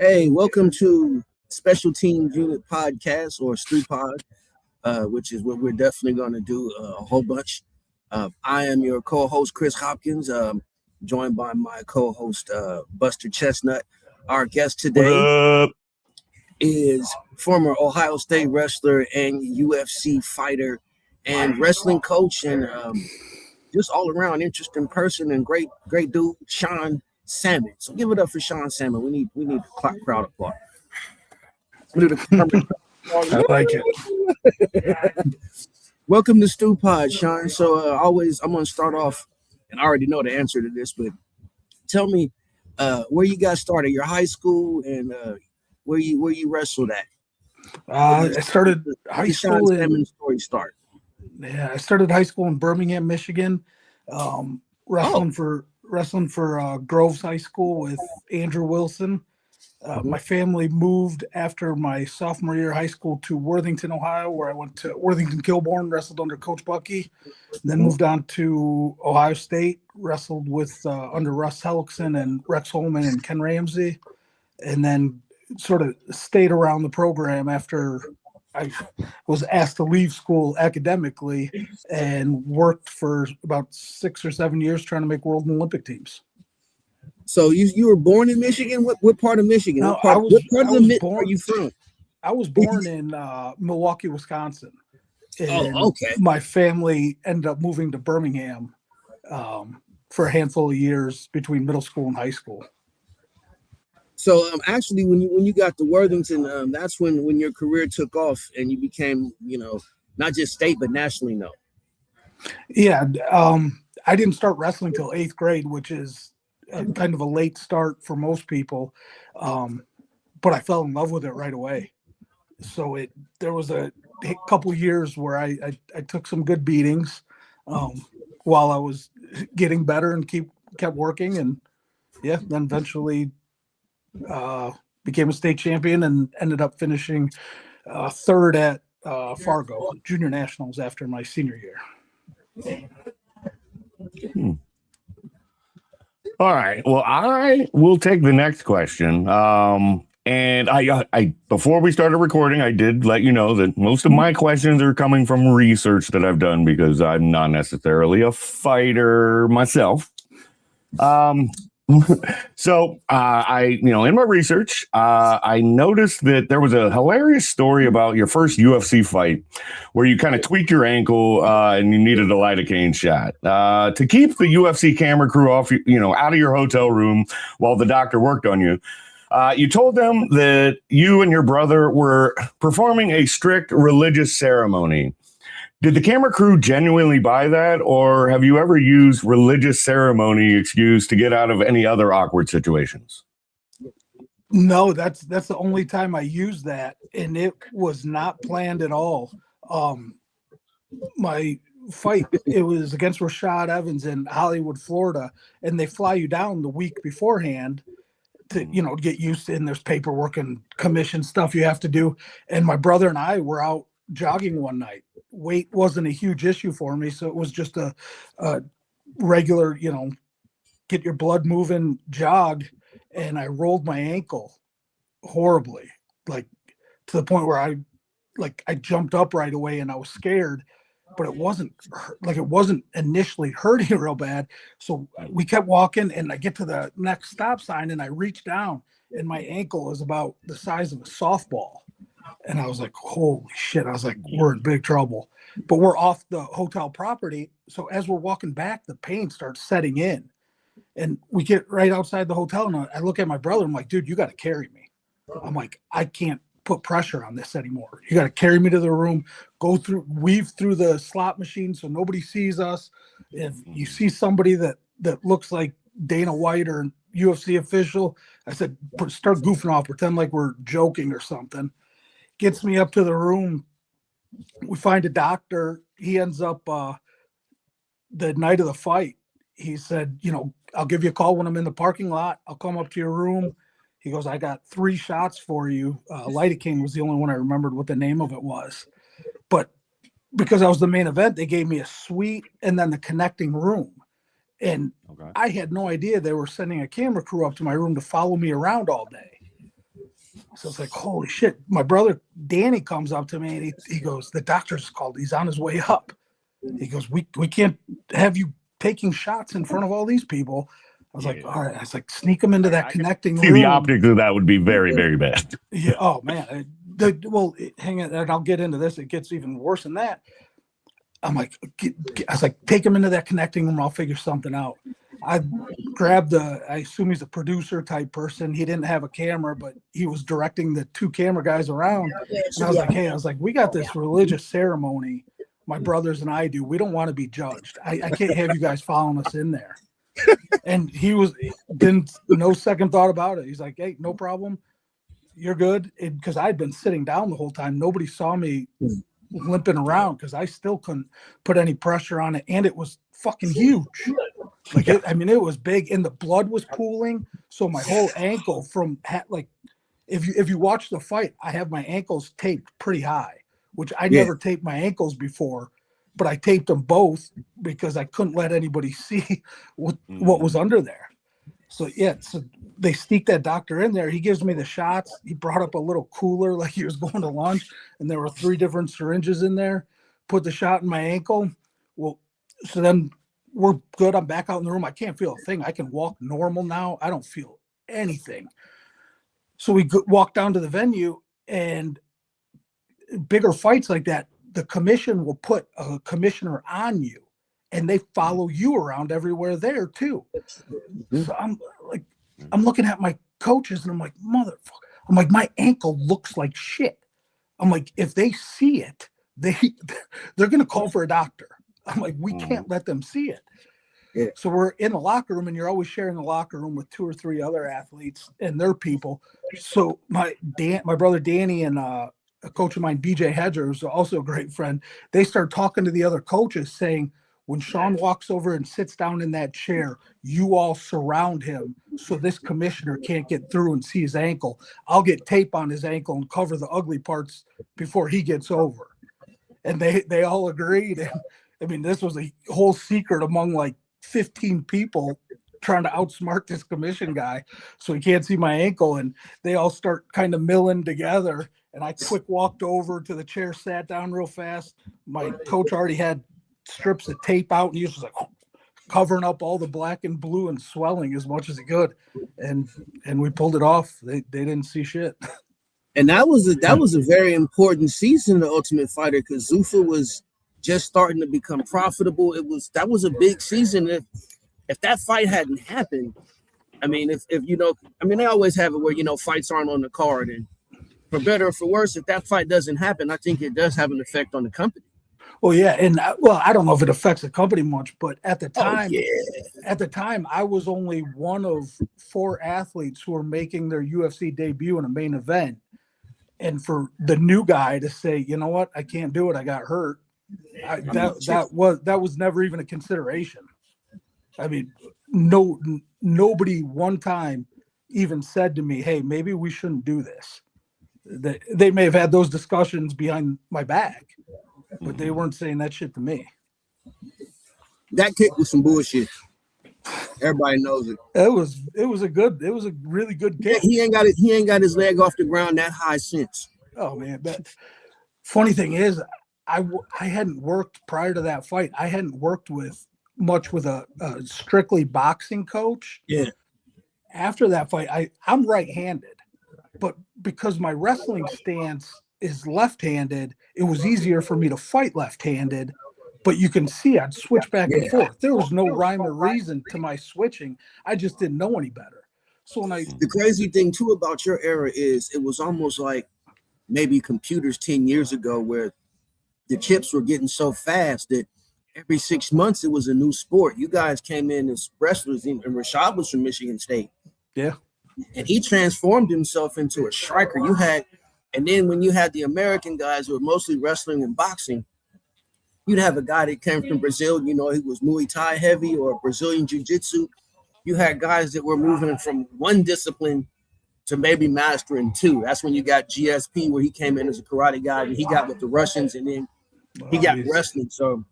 Hey, welcome to Special Teams Unit Podcast or Stu Pod, which is what we're definitely going to do a whole bunch. I am your co-host Chris Hopkins, joined by my co-host Buster Chestnut. Our guest What today up? is former Ohio State wrestler and UFC fighter and wrestling coach, and just all around interesting person and great dude, Sean Salmon. So give it up for Sean Salmon. We need the crowd applause. I like it. Welcome to Stu Pod, Sean. So I'm gonna start off, and I already know the answer to this, but tell me where you got started, your high school, and where you wrestled at. I started high Sean school Salmon story start. I started high school in Birmingham, Michigan. Wrestling for Groves High School with Andrew Wilson. My family moved after my sophomore year of high school to Worthington, Ohio, where I went to Worthington Kilbourne, wrestled under Coach Bucky, then moved on to Ohio State, wrestled with under Russ Hellickson and Rex Holman and Ken Ramsey, and then sort of stayed around the program after I was asked to leave school academically and worked for about 6 or 7 years trying to make world and Olympic teams. So you were born in Michigan? What part of Michigan? No, what part of the Mid are you from? I was born in Milwaukee, Wisconsin. And okay. My family ended up moving to Birmingham for a handful of years between middle school and high school. So actually, when you got to Worthington, that's when your career took off and you became, not just state but nationally known. Yeah, I didn't start wrestling till 8th grade, which is kind of a late start for most people, but I fell in love with it right away. So there was a couple years where I took some good beatings while I was getting better and kept working, and then eventually became a state champion and ended up finishing third at Fargo Junior Nationals after my senior year. All right. Well, I will take the next question. And I before we started recording, I did let you know that most of my questions are coming from research that I've done because I'm not necessarily a fighter myself. So in my research, I noticed that there was a hilarious story about your first UFC fight where you kind of tweaked your ankle and you needed a lidocaine shot to keep the UFC camera crew off, out of your hotel room while the doctor worked on you. You told them that you and your brother were performing a strict religious ceremony. Did the camera crew genuinely buy that, or have you ever used religious ceremony excuse to get out of any other awkward situations? No, that's the only time I used that, and it was not planned at all. My fight, it was against Rashad Evans in Hollywood, Florida, and they fly you down the week beforehand to get used to, and there's paperwork and commission stuff you have to do. And my brother and I were out jogging one night. Weight wasn't a huge issue for me, so it was just a regular, get your blood moving jog, and I rolled my ankle horribly, like to the point where I jumped up right away and I was scared, but it wasn't initially hurting real bad. So we kept walking, and I get to the next stop sign and I reach down and my ankle is about the size of a softball. And I was like, holy shit. I was like, we're in big trouble. But we're off the hotel property. So as we're walking back, the pain starts setting in. And we get right outside the hotel. And I look at my brother. I'm like, dude, you got to carry me. I'm like, I can't put pressure on this anymore. You got to carry me to the room, weave through the slot machine so nobody sees us. If you see somebody that looks like Dana White or UFC official, I said, start goofing off, pretend like we're joking or something. Gets me up to the room. We find a doctor. He ends up the night of the fight. He said, I'll give you a call when I'm in the parking lot. I'll come up to your room. He goes, I got 3 shots for you. Lidocaine was the only one I remembered what the name of it was. But because I was the main event, they gave me a suite and then the connecting room. And I had no idea they were sending a camera crew up to my room to follow me around all day. So it's like, holy shit. My brother Danny comes up to me and he goes, the doctor's called. He's on his way up. He goes, we can't have you taking shots in front of all these people. I was like, all right. I was like, sneak them into that connecting room. The optics of that would be very, very bad. Yeah. Oh man. Hang on, and I'll get into this. It gets even worse than that. I'm like, I was like, take him into that connecting room. I'll figure something out. I grabbed I assume he's a producer type person. He didn't have a camera, but he was directing the 2 camera guys around. And I was like, hey, we got this religious ceremony. My brothers and I do. We don't want to be judged. I can't have you guys following us in there. And he didn't no second thought about it. He's like, hey, no problem. You're good. Because I'd been sitting down the whole time. Nobody saw me limping around because I still couldn't put any pressure on it. And it was fucking huge. It was big and the blood was pooling. So my whole ankle if you watch the fight, I have my ankles taped pretty high, which I never taped my ankles before, but I taped them both because I couldn't let anybody see what was under there. So they sneak that doctor in there. He gives me the shots. He brought up a little cooler like he was going to lunch, and there were 3 different syringes in there. Put the shot in my ankle. Well, so then we're good. I'm back out in the room. I can't feel a thing. I can walk normal now. I don't feel anything. So we walk down to the venue, and bigger fights like that, the commission will put a commissioner on you, and they follow you around everywhere there too. So I'm looking at my coaches and I'm like, motherfucker. I'm like, my ankle looks like shit. I'm like, if they see it, they're going to call for a doctor. I'm like, we can't let them see it. Yeah. So we're in the locker room, and you're always sharing the locker room with 2 or 3 other athletes and their people. So my brother Danny and a coach of mine, BJ Hedger, who's also a great friend, they start talking to the other coaches saying, when Sean walks over and sits down in that chair, you all surround him so this commissioner can't get through and see his ankle. I'll get tape on his ankle and cover the ugly parts before he gets over. And they all agreed. And, I mean, this was a whole secret among like 15 people trying to outsmart this commission guy so he can't see my ankle. And they all start kind of milling together. And I quick walked over to the chair, sat down real fast. My coach already had strips of tape out, and he was just like covering up all the black and blue and swelling as much as he could. And we pulled it off. They didn't see shit. And that was a very important season in the Ultimate Fighter, because Zuffa was just starting to become profitable. That was a big season. If that fight hadn't happened, I mean, if they always have it where fights aren't on the card, and for better or for worse, if that fight doesn't happen, I think it does have an effect on the company. Well, yeah, and I don't know if it affects the company much, but at the time, I was only one of 4 athletes who were making their UFC debut in a main event, and for the new guy to say, you know what, I can't do it, I got hurt, that was never even a consideration. I mean, nobody one time even said to me, hey, maybe we shouldn't do this. They may have had those discussions behind my back, but they weren't saying that shit to me. That kick was some bullshit. Everybody knows it. It was a really good kick. He ain't got his leg off the ground that high since. Oh man, but funny thing is, I hadn't worked prior to that fight. I hadn't worked with a strictly boxing coach. Yeah. After that fight, I'm right-handed, but because my wrestling stance is left-handed, it was easier for me to fight left-handed. But you can see I'd switch back and forth. There was no rhyme or reason to my switching. I just didn't know any better. So the crazy thing too about your era is it was almost like maybe computers 10 years ago, where the chips were getting so fast that every 6 months it was a new sport. You guys came in as wrestlers, and Rashad was from Michigan State. Yeah. And he transformed himself into a striker. And then when you had the American guys who were mostly wrestling and boxing, you'd have a guy that came from Brazil, he was Muay Thai heavy or Brazilian Jiu-Jitsu. You had guys that were moving from one discipline to maybe mastering 2. That's when you got GSP, where he came in as a karate guy, and he got with the Russians, and then he got wrestling. So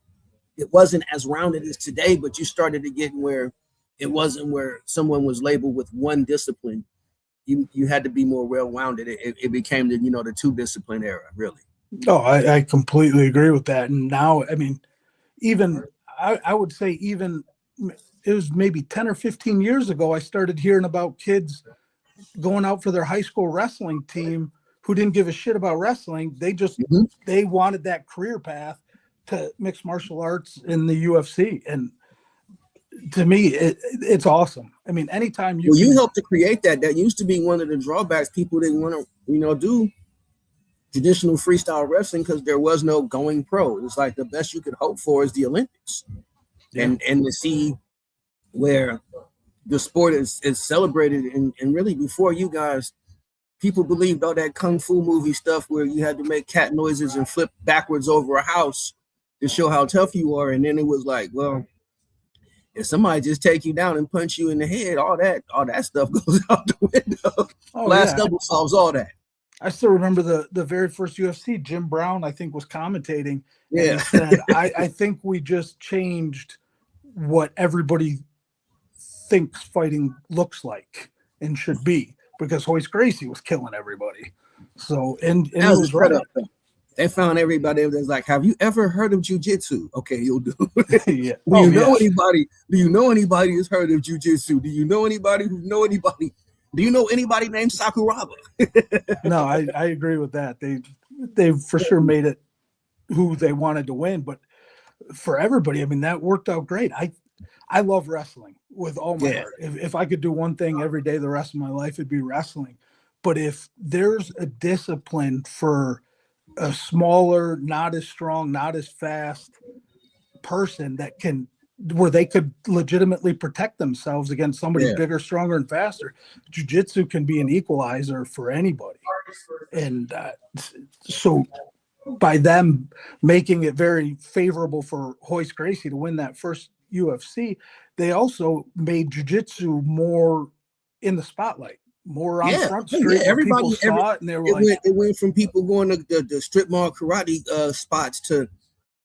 it wasn't as rounded as today, but you started to get where it wasn't where someone was labeled with one discipline. you had to be more well-rounded. It became the the two discipline era, really. Oh, I completely agree with that. And now, I mean, even I would say even it was maybe 10 or 15 years ago, I started hearing about kids going out for their high school wrestling team who didn't give a shit about wrestling. They just they wanted that career path to mixed martial arts in the UFC. And to me, it's awesome. I mean, anytime you helped to create that. That used to be one of the drawbacks. People didn't want to, do traditional freestyle wrestling because there was no going pro. It's like the best you could hope for is the Olympics, and to see where the sport is celebrated. And really, before you guys, people believed all that kung fu movie stuff where you had to make cat noises and flip backwards over a house to show how tough you are. And then it was like, well, if somebody just take you down and punch you in the head, all that stuff goes out the window. Last double solves all that. I still remember the very first UFC. Jim Brown, I think, was commentating. Yeah, and he said, I think we just changed what everybody thinks fighting looks like and should be, because Royce Gracie was killing everybody. So and it was right. They found everybody that's like, have you ever heard of jiu-jitsu? Okay, you'll do. Yeah. Do you know anybody? Do you know anybody who's heard of jiu-jitsu? Do you know anybody who know anybody? Do you know anybody named Sakuraba? No, I agree with that. They for sure made it who they wanted to win, but for everybody, I mean, that worked out great. I love wrestling with all my heart. If I could do one thing every day the rest of my life, it'd be wrestling. But if there's a discipline for a smaller, not as strong, not as fast person where they could legitimately protect themselves against somebody bigger, stronger, and faster, jiu-jitsu can be an equalizer for anybody. And so by them making it very favorable for Royce Gracie to win that first UFC, they also made jiu-jitsu more in the spotlight, more on Front Street. Everybody saw it, and they were it went from people going to the strip mall karate spots to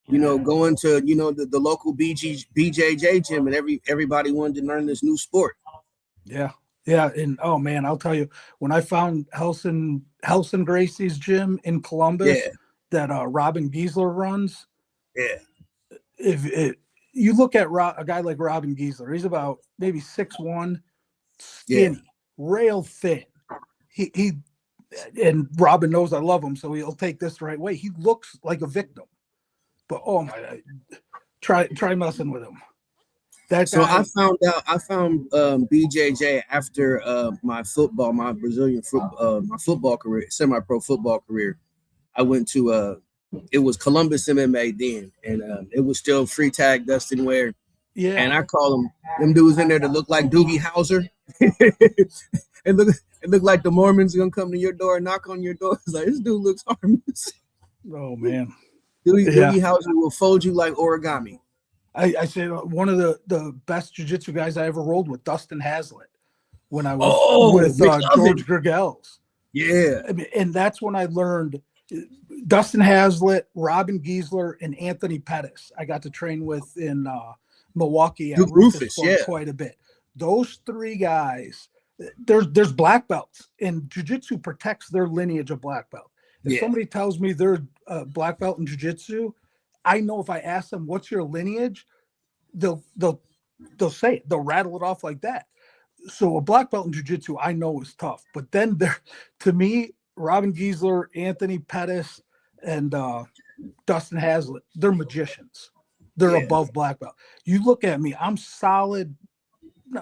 going to the local BJJ gym, and everybody wanted to learn this new sport. Yeah, and oh man, I'll tell you, when I found Helson Gracie's gym in Columbus that Robin Giesler runs, if you look at a guy like Robin Giesler, he's about maybe 6'1", skinny, rail thin. He and Robin knows I love him, so he'll take this the right way. He looks like a victim. But oh my, try messing with him. I found BJJ after my Brazilian football, my football career, semi-pro football career. I went to it was Columbus MMA then, and it was still free tag Dustin Ware. Yeah, and I call them dudes in there that look like Doogie Howser. It look like the Mormons are gonna come to your door and knock on your door. It's like, this dude looks harmless. Oh man. Doogie Howser will fold you like origami. I say one of the best jiu-jitsu guys I ever rolled with, Dustin Haslett, when I was with George Gergels. Yeah. I mean, and that's when I learned Dustin Haslett, Robin Giesler, and Anthony Pettis. I got to train with in Milwaukee at Rufus quite a bit. Those three guys, there's black belts, and jiu-jitsu protects their lineage of black belt. If somebody tells me they're a black belt in jiu-jitsu, I know if I ask them, what's your lineage, they'll say it. They'll rattle it off like that. So a black belt in jiu-jitsu, I know is tough. But then to me, Robin Giesler, Anthony Pettis, and Dustin Haslett, they're magicians. They're above black belt. You look at me, I'm solid.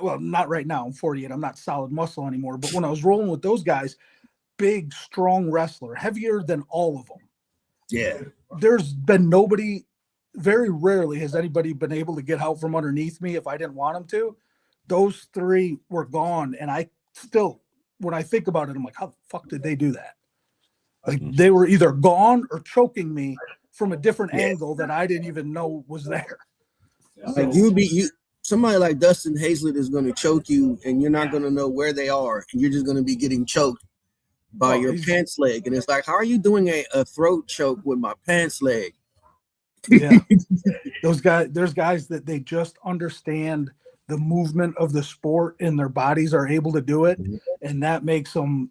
Well, not right now. I'm 48. I'm not solid muscle anymore. But when I was rolling with those guys, big, strong wrestler, heavier than all of them. Yeah. There's been nobody, very rarely has anybody been able to get out from underneath me if I didn't want them to. Those three were gone. And I still, when I think about it, I'm like, how the fuck did they do that? Like, they were either gone or choking me from a different angle that I didn't even know was there. Like somebody like Dustin Haslett is going to choke you, and you're not going to know where they are, and you're just going to be getting choked by your pants leg. And it's like, how are you doing a throat choke with my pants leg? Yeah. There's guys that they just understand the movement of the sport and their bodies are able to do it. Mhm. And that makes them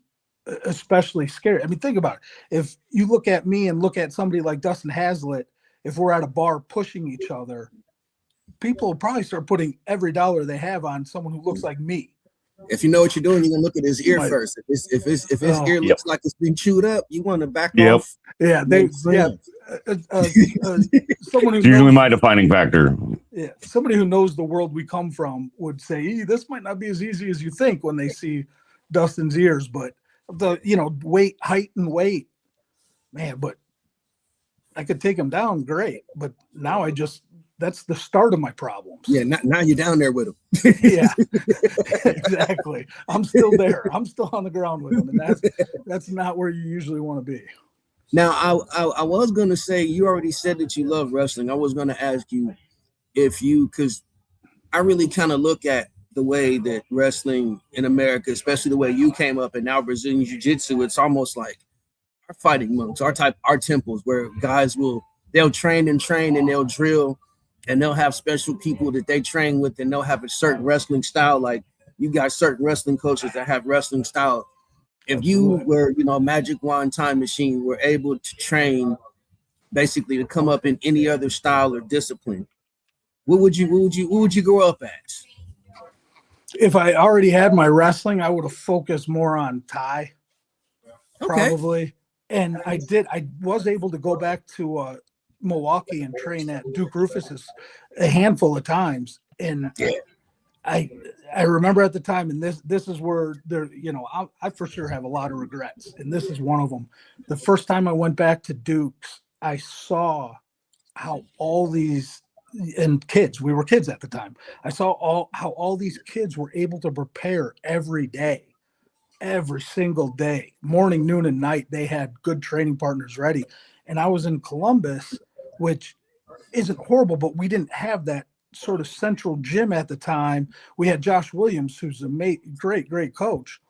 especially scary. I mean, think about it. If you look at me and look at somebody like Dustin Hazlitt, if we're at a bar pushing each other, people will probably start putting every dollar they have on someone who looks like me. If you know what you're doing, you're gonna look at his ear Right. first. If his Oh. ear looks like it's been chewed up, you want to back Yep. off. Yeah, someone who It's usually knows, my defining factor. yeah, somebody who knows the world we come from would say, this might not be as easy as you think when they see Dustin's ears, but weight, height and weight, man, but I could take him down, great. But now that's the start of my problems. Yeah, now you're down there with him. Yeah, exactly. I'm still there. I'm still on the ground with him, and that's not where you usually want to be. Now, I was gonna say, you already said that you love wrestling. I was gonna ask you because I really kind of look at the way that wrestling in America, especially the way you came up, and now Brazilian Jiu-Jitsu, it's almost like our fighting monks, our temples, where guys they'll train and they'll drill, and they'll have special people that they train with, and they'll have a certain wrestling style. Like you got certain wrestling coaches that have wrestling style. If you were, magic wand time machine, were able to train basically to come up in any other style or discipline, what would you grow up as? If I already had my wrestling, I would have focused more on Thai, probably. And I was able to go back to Milwaukee and train at Duke Rufus's a handful of times. And I remember at the time, and this is where I for sure have a lot of regrets, and this is one of them. The first time I went back to Duke's, I saw how all these we were kids at the time. I saw how all these kids were able to prepare every day, every single day, morning, noon, and night. They had good training partners ready. And I was in Columbus, which isn't horrible, but we didn't have that sort of central gym at the time. We had Josh Williams, who's a great coach,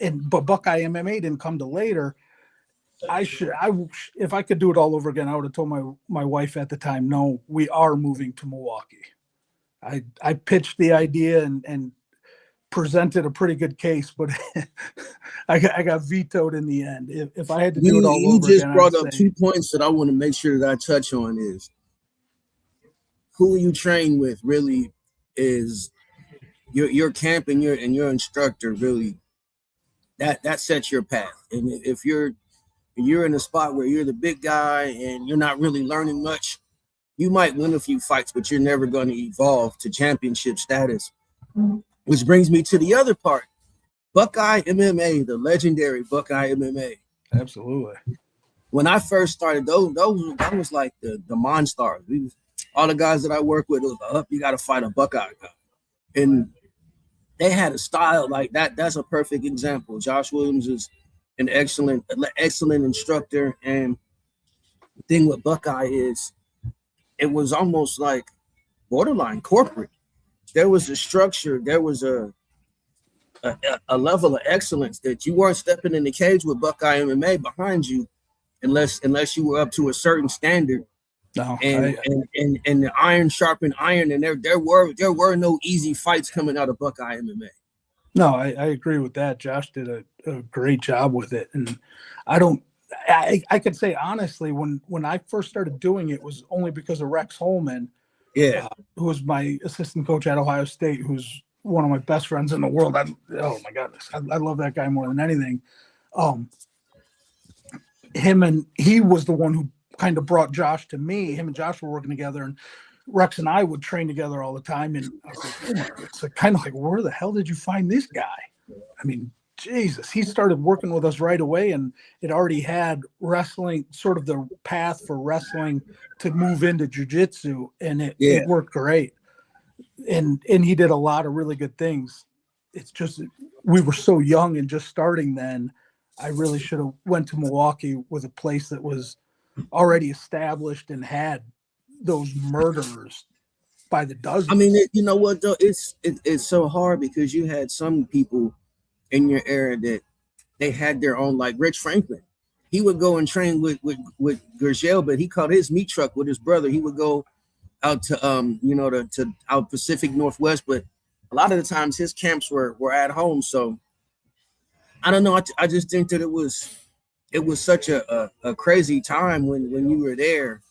but Buckeye MMA didn't come to later. If I could do it all over again, I would have told my wife at the time, no, we are moving to Milwaukee. I pitched the idea and presented a pretty good case, but I got vetoed in the end. If I had to do it all over again, you just brought up 2 points that I want to make sure that I touch on is who you train with really is your camp and your instructor really that sets your path. And if you're in a spot where you're the big guy and you're not really learning much, you might win a few fights, but you're never going to evolve to championship status. Mm-hmm. Which brings me to the other part. Buckeye MMA, the legendary Buckeye MMA. Absolutely. When I first started, that was like the Monstars. All the guys that I work with, it was you got to fight a Buckeye guy. And they had a style like that. That's a perfect example. Josh Williams is an excellent instructor. And the thing with Buckeye is it was almost like borderline corporate. There was a structure. There was a level of excellence that you weren't stepping in the cage with Buckeye MMA behind you unless you were up to a certain standard. No, and the iron sharpened iron, and there were no easy fights coming out of Buckeye MMA. No, I agree with that. Josh did a great job with it, and I could say honestly, when I first started doing it was only because of Rex Holman, who was my assistant coach at Ohio State, who's one of my best friends in the world. Oh my goodness, I love that guy more than anything. He was the one who kind of brought Josh to me. Him and Josh were working together, and Rex and I would train together all the time. And I was like, it's kind of like, where the hell did you find this guy? I mean, Jesus, he started working with us right away, and it already had wrestling, sort of the path for wrestling to move into jiu-jitsu, and it worked great. And he did a lot of really good things. It's just, we were so young and just starting then. I really should have went to Milwaukee with a place that was already established and had those murderers by the dozen. I mean, you know what though? It's so hard because you had some people in your era that they had their own, like Rich Franklin. He would go and train with Gurgel, but he caught his meat truck with his brother. He would go out to to out Pacific Northwest, but a lot of the times his camps were at home. So I don't know. I just think that it was such a crazy time when you were there.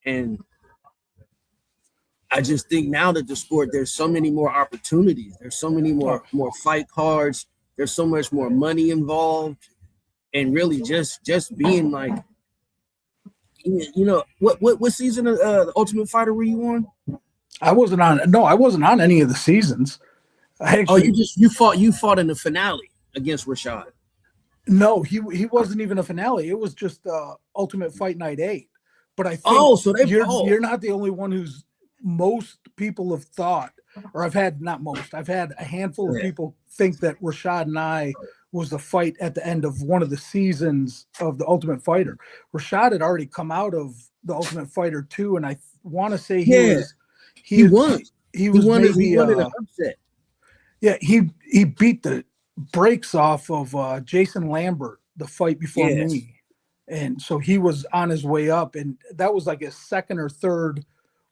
And I just think now that the sport, there's so many more opportunities. There's so many more fight cards. There's so much more money involved. And really just being like, what season of the Ultimate Fighter were you on? I wasn't on any of the seasons. You fought in the finale against Rashad. No, he wasn't even a finale. It was just Ultimate Fight Night 8. But I think you're not the only one who's, most people have thought, or I've had a handful of people think that Rashad and I was the fight at the end of one of the seasons of the Ultimate Fighter. Rashad had already come out of the Ultimate Fighter 2, and I want to say he won an upset. Yeah, he beat the brakes off of Jason Lambert the fight before me, and so he was on his way up, and that was like his second or third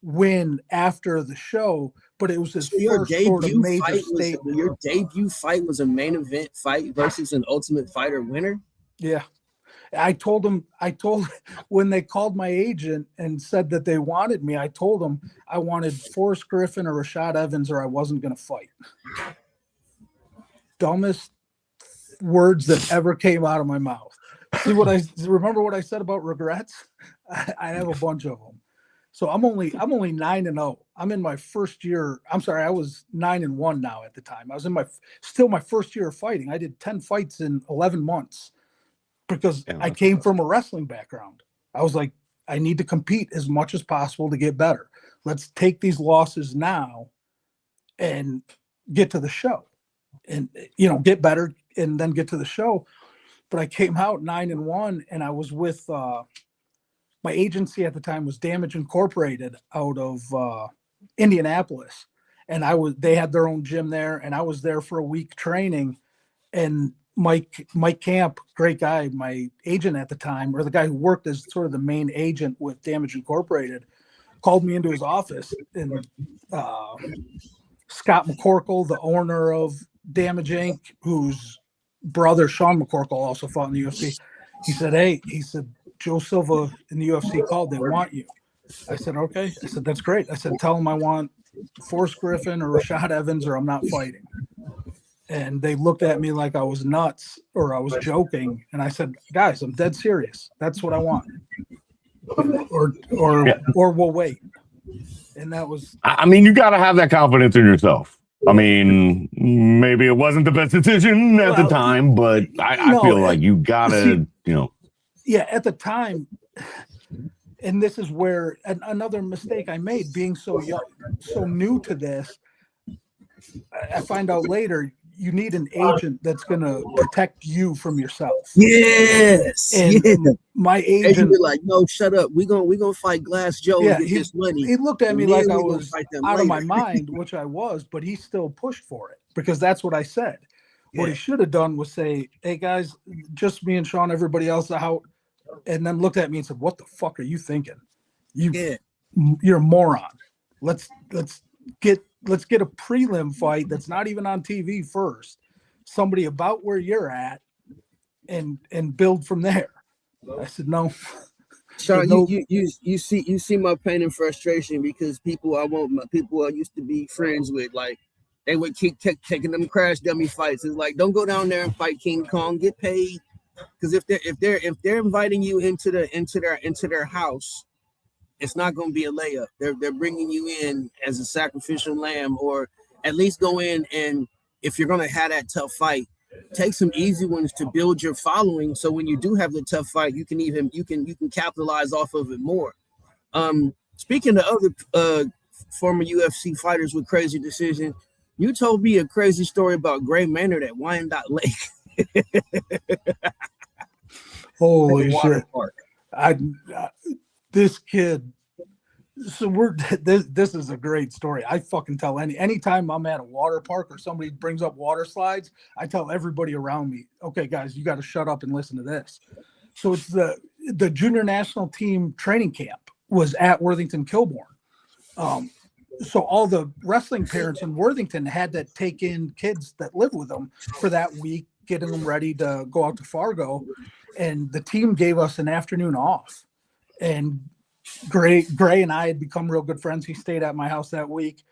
win after the show, but it was his first sort of major statement. Your debut fight was a main event fight versus an Ultimate Fighter winner? Yeah. I told when they called my agent and said that they wanted me, I told them I wanted Forrest Griffin or Rashad Evans or I wasn't going to fight. Dumbest words that ever came out of my mouth. Remember what I said about regrets? I have a bunch of them. So I'm only 9-0. I'm in my first year. I'm sorry, I was 9-1 now at the time. I was in my first year of fighting. I did 10 fights in 11 months because I came from a wrestling background. I was like, I need to compete as much as possible to get better. Let's take these losses now and get to the show and, get better and then get to the show. But I came out 9-1 and I was with, my agency at the time was Damage Incorporated out of Indianapolis. And they had their own gym there and I was there for a week training. And Mike Camp, great guy, my agent at the time, or the guy who worked as sort of the main agent with Damage Incorporated, called me into his office. And Scott McCorkle, the owner of Damage Inc., whose brother Sean McCorkle also fought in the UFC, he said, Joe Silva in the UFC called, they want you. I said, okay. I said, that's great. I said, tell them I want Forrest Griffin or Rashad Evans or I'm not fighting. And they looked at me like I was nuts or I was joking. And I said, guys, I'm dead serious. That's what I want. Or we'll wait. And that was. I mean, you got to have that confidence in yourself. I mean, maybe it wasn't the best decision at the time, but I feel like you got to, Yeah, at the time, and this is where another mistake I made, being so young, so new to this, I find out later, you need an agent that's going to protect you from yourself. Yes. And my agent be like, no, shut up. We're gonna fight Glass Joe and get this money. He looked at me like I was out of my mind, which I was, but he still pushed for it because that's what I said. What he should have done was say, hey guys, just me and Sean, everybody else out. And then looked at me and said, what the fuck are you thinking? You're a moron. Let's get a prelim fight that's not even on TV first. Somebody about where you're at and build from there. I said, no. Sean, you see my pain and frustration because people I used to be friends with, like they would keep taking them crash dummy fights. It's like, don't go down there and fight King Kong, get paid. Because if they're inviting you into their house, it's not going to be a layup. They're bringing you in as a sacrificial lamb, or at least go in, and if you're going to have that tough fight, take some easy ones to build your following. So when you do have the tough fight, you can capitalize off of it more. Speaking to other former UFC fighters with crazy decisions, you told me a crazy story about Gray Maynard at Wyandotte Lake. Holy shit! This kid. So this is a great story. I fucking tell anytime I'm at a water park or somebody brings up water slides, I tell everybody around me, okay, guys, you got to shut up and listen to this. So it's the junior national team training camp was at Worthington Kilbourne. so all the wrestling parents in Worthington had to take in kids that live with them for that week, getting them ready to go out to Fargo. And the team gave us an afternoon off. And Gray and I had become real good friends. He stayed at my house that week.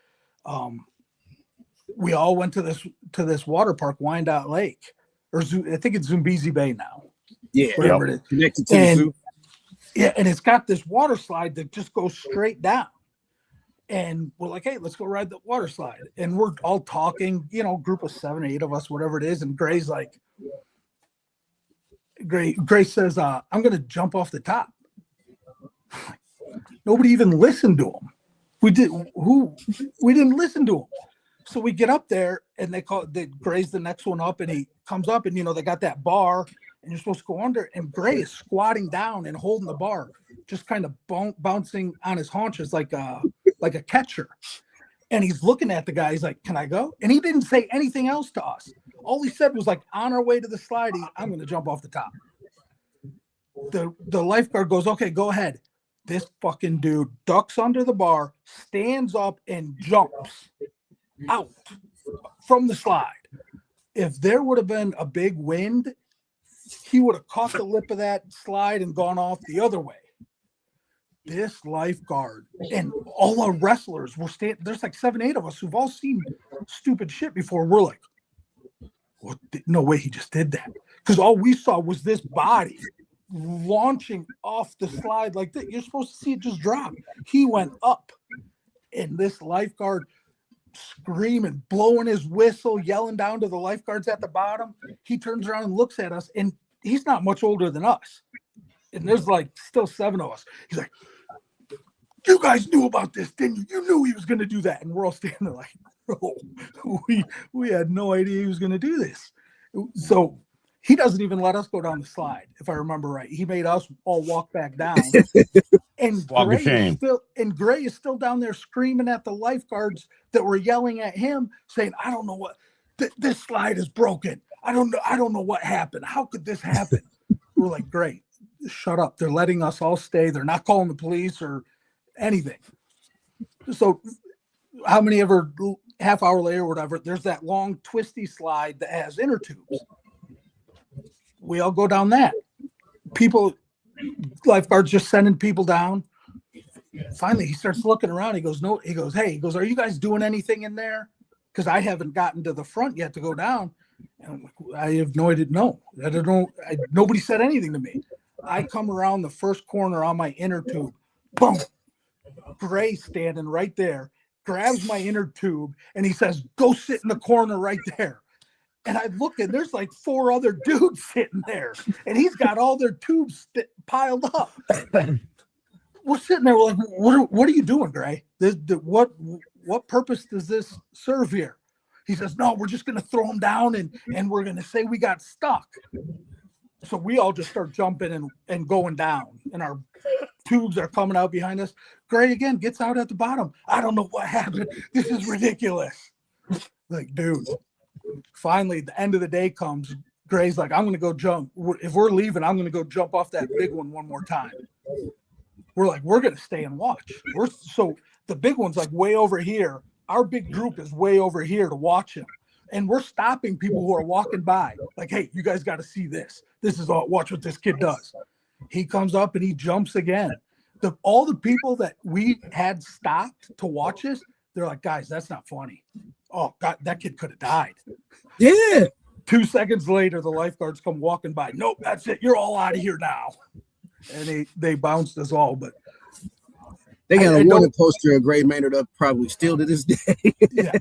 We all went to this water park, Wyandotte Lake, or I think it's Zambezi Bay now. Yeah, whatever it is. Connected to the zoo. Yeah, and it's got this water slide that just goes straight down. And we're like, hey, let's go ride the water slide. And we're all talking, group of 7, 8 of us, whatever it is. And Gray's like, Gray says, I'm going to jump off the top. Nobody even listened to him. We didn't listen to him. So we get up there and Gray's the next one up, and he comes up and, they got that bar and you're supposed to go under, and Gray is squatting down and holding the bar, just kind of bouncing on his haunches like a catcher. And he's looking at the guy. He's like, can I go? And he didn't say anything else to us. All he said was like, on our way to the slide, I'm going to jump off the top. The lifeguard goes, okay, go ahead. This fucking dude ducks under the bar, stands up, and jumps out from the slide. If there would have been a big wind, he would have caught the lip of that slide and gone off the other way. This lifeguard and all our wrestlers were there's like 7, 8 of us who've all seen stupid shit before. We're like, well, no way he just did that. Because all we saw was this body launching off the slide like that. You're supposed to see it just drop. He went up, and this lifeguard screaming, blowing his whistle, yelling down to the lifeguards at the bottom. He turns around and looks at us, and he's not much older than us. And there's like still 7 of us. He's like, you guys knew about this, didn't you? You knew he was going to do that. And we're all standing there like, bro, we had no idea he was going to do this. So he doesn't even let us go down the slide, if I remember right. He made us all walk back down. And Gray is still down there screaming at the lifeguards that were yelling at him, saying, I don't know what this slide is broken. I don't know what happened. How could this happen? We're like, great, shut up. They're letting us all stay. They're not calling the police or anything. So how many ever half hour later or whatever, there's that long twisty slide that has inner tubes. We all go down that. Lifeguards just sending people down. Finally, he starts looking around. He goes, hey, are you guys doing anything in there? Because I haven't gotten to the front yet to go down. And I'm like, I have no idea. No, I don't know. Nobody said anything to me. I come around the first corner on my inner tube. Boom. Gray standing right there, grabs my inner tube, and he says, go sit in the corner right there. And I look, and there's like 4 other dudes sitting there, and he's got all their tubes piled up. We're sitting there, we're like, what are you doing, Gray? What purpose does this serve here? He says, no, we're just going to throw them down, and we're going to say we got stuck. So we all just start jumping and going down, and our tubes are coming out behind us. Gray again gets out at the bottom. I don't know what happened. This is ridiculous. Like, dude. Finally, the end of the day comes. Gray's like, I'm going to go jump. If we're leaving, I'm going to go jump off that big one more time. We're like, we're going to stay and watch. So the big one's like way over here. Our big group is way over here to watch him. And we're stopping people who are walking by. Like, hey, you guys got to see this. This is all, watch what this kid does. He comes up and he jumps again. All the people that we had stopped to watch this, they're like, guys, that's not funny. Oh, God, that kid could have died. Yeah. 2 seconds later, the lifeguards come walking by. Nope, that's it. You're all out of here now. And they bounced us all. But they got a wanted poster of Gray Maynard up probably still to this day. Yeah,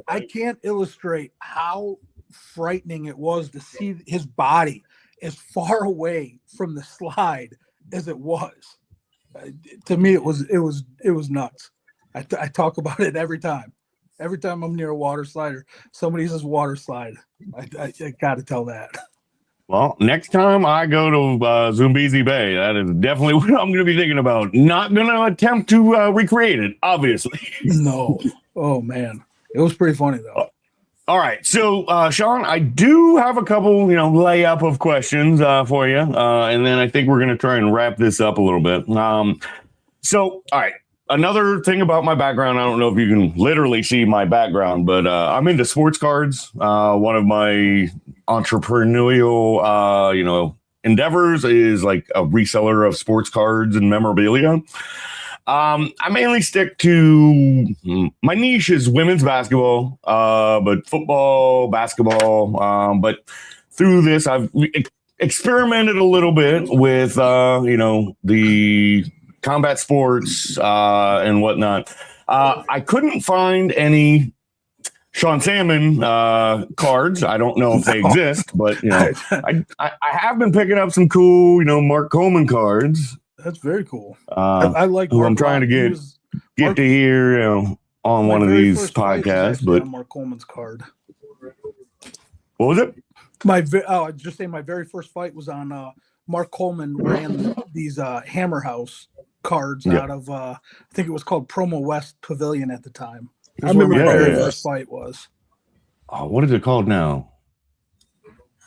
I can't illustrate how frightening it was to see his body as far away from the slide as it was. To me, it was nuts. I talk about it every time. Every time I'm near a water slider, somebody says water slide. I got to tell that. Well, next time I go to Zambezi Bay, that is definitely what I'm going to be thinking about. Not going to attempt to recreate it, obviously. No. Oh, man. It was pretty funny, though. All right. So, Sean, I do have a couple, layup of questions for you. And then I think we're going to try and wrap this up a little bit. So, all right. another thing about my background, I don't know if you can literally see my background, but I'm into sports cards. One of my entrepreneurial, endeavors is like a reseller of sports cards and memorabilia. I mainly stick to my niche is women's basketball, but football, basketball. But through this, I've experimented a little bit with, the combat sports and whatnot. I couldn't find any Sean Salmon cards. I don't know if they exist, but I have been picking up some cool, Mark Coleman cards. That's very cool. I like who Mark I'm trying to get to hear on one of these podcasts. But on Mark Coleman's card. What was it? I'd just say my very first fight was on Mark Coleman ran these Hammer House cards out of I think it was called Promo West Pavilion at the time. I remember my very that. first fight was. Oh, what is it called now?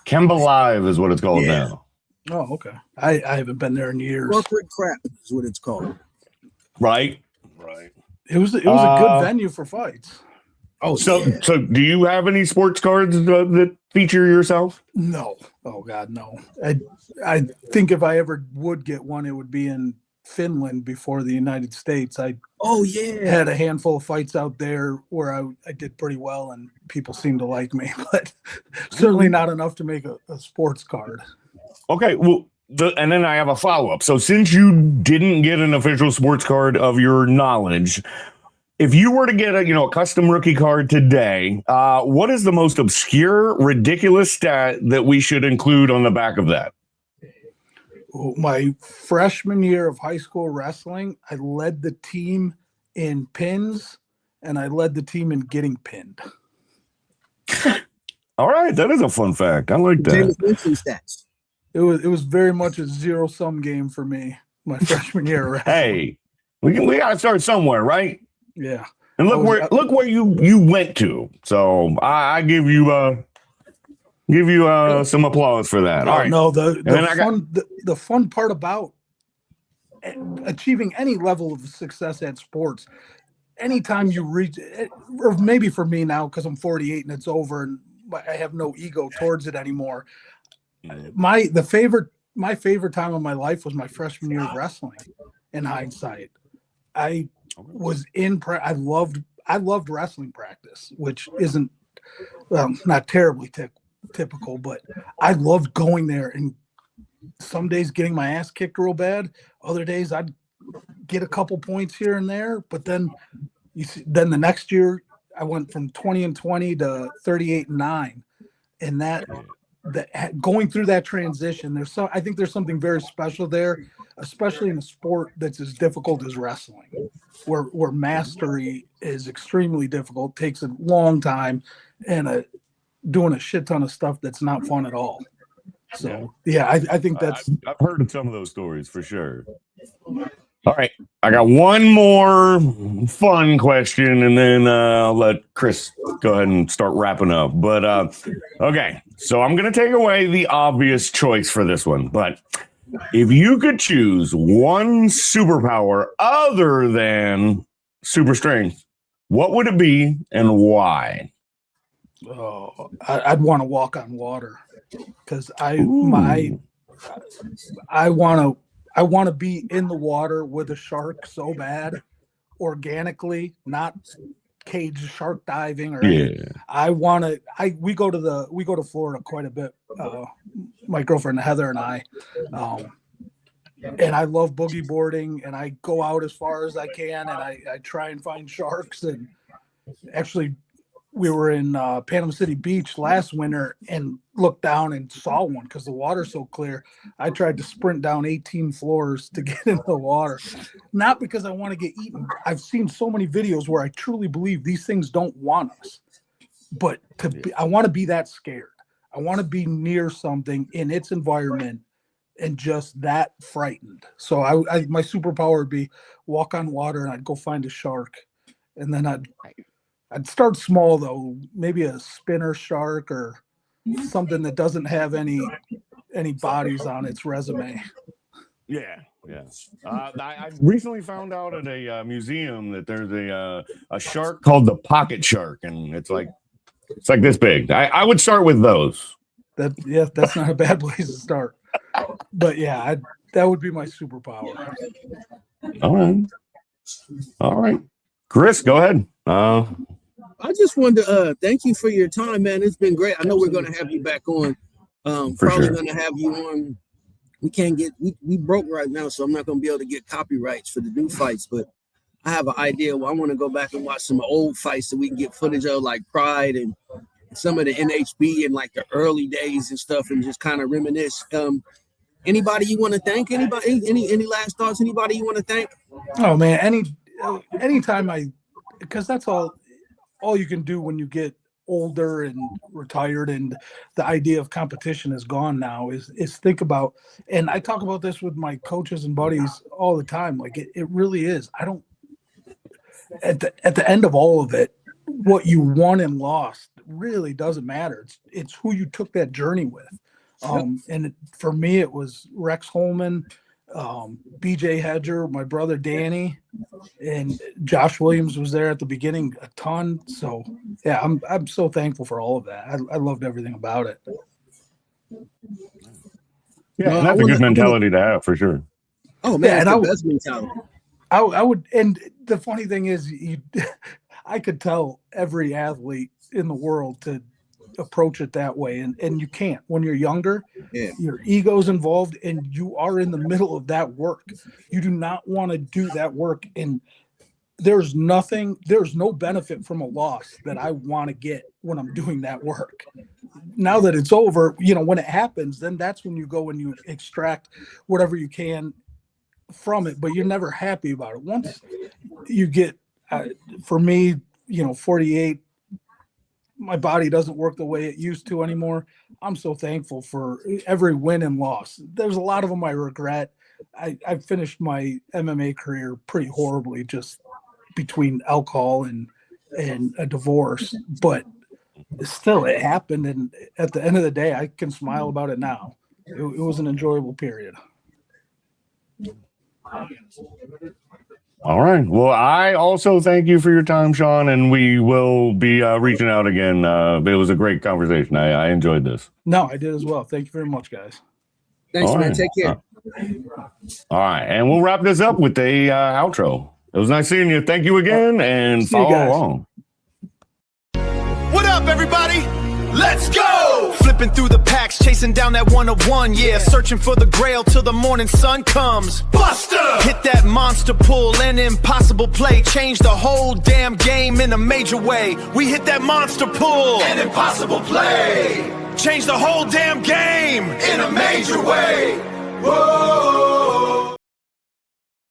Kemba Live is what it's called now. Oh, okay. I haven't been there in years. Corporate crap is what it's called. Right. It was a good venue for fights. Oh, So do you have any sports cards that feature yourself? No. Oh God, no. I think if I ever would get one, it would be in Finland before the United States. I had a handful of fights out there where I did pretty well and people seemed to like me, but certainly not enough to make a sports card. Okay, well, and then I have a follow-up. So since you didn't get an official sports card of your knowledge, if you were to get a custom rookie card today, what is the most obscure, ridiculous stat that we should include on the back of that? My freshman year of high school wrestling, I led the team in pins and I led the team in getting pinned. All right, that is a fun fact. I like that. James Winston stats. It was very much a zero-sum game for me my freshman year of wrestling. Hey, we got to start somewhere, right? Yeah. And look where you went to. So I give you some applause for that. All right. No, the fun part about achieving any level of success at sports, anytime you reach, or maybe for me now because I'm 48 and it's over and I have no ego towards it anymore. My favorite time of my life was my freshman year of wrestling. In hindsight, I was I loved wrestling practice, which isn't not terribly typical, but I loved going there and some days getting my ass kicked real bad. Other days I'd get a couple points here and there, but then the next year I went from 20-20 to 38-9, and that going through that transition, I think there's something very special there, especially in a sport that's as difficult as wrestling, where mastery is extremely difficult, takes a long time, and doing a shit ton of stuff that's not fun at all. So I think that's. I've heard of some of those stories for sure. All right, I got one more fun question, and then I'll let Chris go ahead and start wrapping up. But okay, so I'm going to take away the obvious choice for this one. But if you could choose one superpower other than super strength, what would it be and why? Oh, I'd want to walk on water because I want to be in the water with a shark so bad, organically, not cage shark diving or anything. We go to Florida quite a bit. My girlfriend Heather and I, and I love boogie boarding, and I go out as far as I can, and I try and find sharks. And actually, we were in Panama City Beach last winter and looked down and saw one because the water's so clear. I tried to sprint down 18 floors to get in the water, not because I want to get eaten. I've seen so many videos where I truly believe these things don't want us, but I want to be that scared. I want to be near something in its environment and just that frightened. So my superpower would be walk on water, and I'd go find a shark, and then I'd start small though, maybe a spinner shark or something that doesn't have any bodies on its resume. Yeah. I recently found out at a museum that there's a shark called the pocket shark, and it's like this big. I would start with those. That's not a bad place to start. But yeah, that would be my superpower. All right. Chris, go ahead. I just wanted to thank you for your time, man. It's been great. I know we're going to have you back on. Probably sure. going to have you on. We can't get we broke right now, so I'm not going to be able to get copyrights for the new fights. But I have an idea. Well, I want to go back and watch some old fights so we can get footage of like Pride and some of the NHB and like the early days and stuff, and just kind of reminisce. Anybody you want to thank? Anybody? Any last thoughts? Anybody you want to thank? Oh man, anytime because that's all you can do when you get older and retired, and the idea of competition is gone now, is think about, and I talk about this with my coaches and buddies all the time, like it really is. I don't, at the end of all of it, what you won and lost really doesn't matter. It's who you took that journey with. For me, it was Rex Holman, BJ Hedger, my brother Danny, and Josh Williams was there at the beginning a ton. So yeah, I'm so thankful for all of that. I loved everything about it. Yeah, that's a good mentality to have for sure. Oh man, that's the best mentality. I would, and the funny thing is, I could tell every athlete in the world to approach it that way, and you can't. When you're younger, your ego's involved and you are in the middle of that work. You do not want to do that work, and there's no benefit from a loss that I want to get when I'm doing that work. Now that it's over, when it happens, then that's when you go and you extract whatever you can from it, but you're never happy about it. Once you get for me, 48, my body doesn't work the way it used to anymore. I'm so thankful for every win and loss. There's a lot of them I regret. I finished my MMA career pretty horribly, just between alcohol and a divorce, but still it happened. And at the end of the day, I can smile about it now. It was an enjoyable period. All right. Well, I also thank you for your time, Sean, and we will be reaching out again. It was a great conversation. I enjoyed this. No, I did as well. Thank you very much, guys. Thanks, man. Take care. All right. And we'll wrap this up with the outro. It was nice seeing you. Thank you again, and follow along. What up, everybody? Let's go! Flipping through the packs, chasing down that 101, yeah. Searching for the grail till the morning sun comes. Buster! Hit that monster pull, an impossible play. Change the whole damn game in a major way. We hit that monster pull, an impossible play. Change the whole damn game in a major way. Whoa!